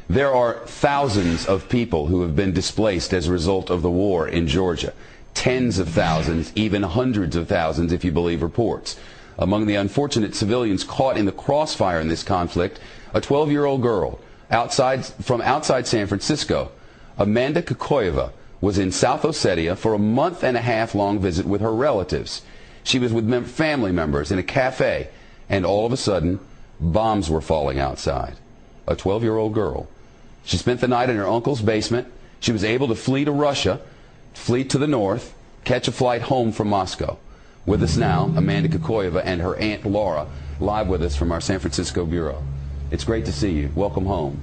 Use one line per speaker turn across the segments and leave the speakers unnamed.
There are thousands of people who have been displaced as a result of the war in Georgia. Tens of thousands, even hundreds of thousands if you believe reports. Among the unfortunate civilians caught in the crossfire in this conflict, a 12-year-old girl from outside San Francisco. Amanda Kokoyeva was in South Ossetia for a month-and-a-half-long visit with her relatives. She was with family members in a cafe, and all of a sudden, bombs were falling outside. A 12-year-old girl. She spent the night in her uncle's basement. She was able to flee to Russia, flee to the north, catch a flight home from Moscow. With us now, Amanda Kokoyeva and her aunt Laura, live with us from our San Francisco bureau. It's great to see you. Welcome home.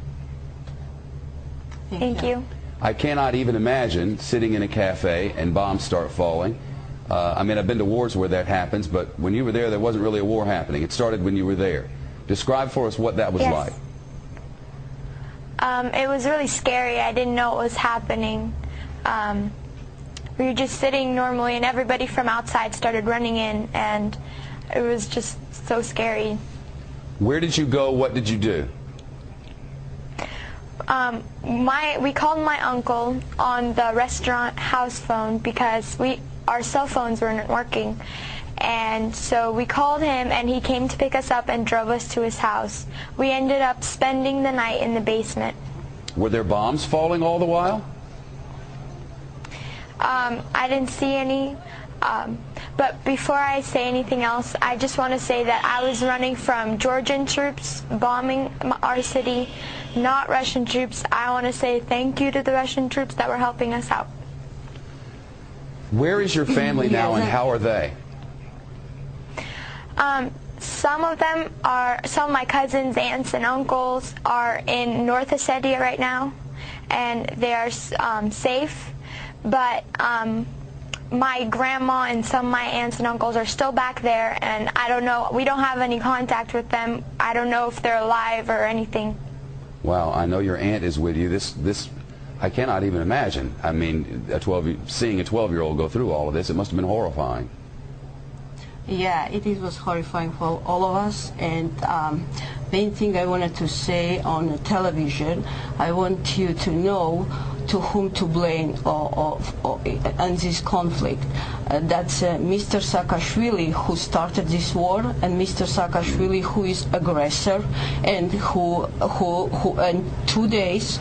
Thank you.
I cannot even imagine sitting in a cafe and bombs start falling. I mean, I've been to wars where that happens, but when you were there wasn't really a war happening. It started when you were there. Describe for us what that was like.
It was really scary. I didn't know what was happening. We were just sitting normally, and everybody from outside started running in, and it was just so scary.
Where did you go? What did you do?
We called my uncle on the restaurant house phone because our cell phones weren't working. And so we called him, and he came to pick us up and drove us to his house. We ended up spending the night in the basement.
Were there bombs falling all the while?
I didn't see any. But before I say anything else, I just want to say that I was running from Georgian troops bombing our city, not Russian troops. I want to say thank you to the Russian troops that were helping us out.
Where is your family now, and how are they?
Some of my cousins, aunts, and uncles are in North Ossetia right now, and they are safe. But my grandma and some of my aunts and uncles are still back there, and I don't know. We don't have any contact with them. I don't know if they're alive or anything.
Wow, I know your aunt is with you. This I cannot even imagine. I mean, seeing a 12-year-old go through all of this, it must have been horrifying.
Yeah, it was horrifying for all of us, and main thing I wanted to say on the television, I want you to know to whom to blame on this conflict. That's Mr. Saakashvili, who started this war, and Mr. Saakashvili, who is aggressor, and who in 2 days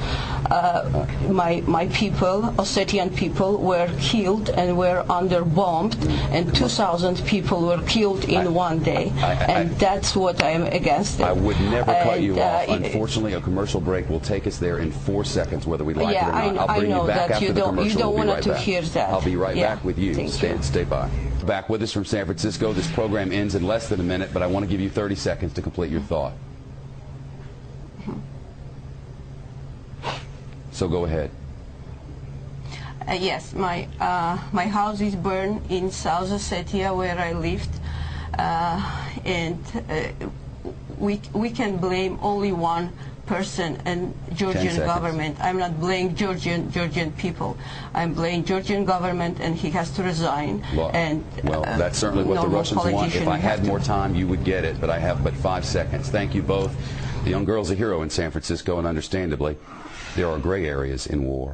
my people, Ossetian people, were killed and were under bombed, and 2,000 people were killed in 1 day, and that's what I'm against.
I would never cut you off. Unfortunately, a commercial break will take us there in 4 seconds, whether we like it or not. I'll bring you back after the commercial.
You don't want to
back.
hear that.
I'll be right back with you.
Thank you.
Stay by. Back with us from San Francisco. This program ends in less than a minute, but I want to give you 30 seconds to complete your thought. So go ahead.
Yes, my house is burned in South Ossetia, where I lived, and we can blame only one person and Georgian government. I'm not blaming Georgian people. I'm blaming Georgian government, and he has to resign.
Well, that's certainly what the Russians want. If I had more time, you would get it, but I have but 5 seconds. Thank you both. The young girl's a hero in San Francisco, and understandably, there are gray areas in war.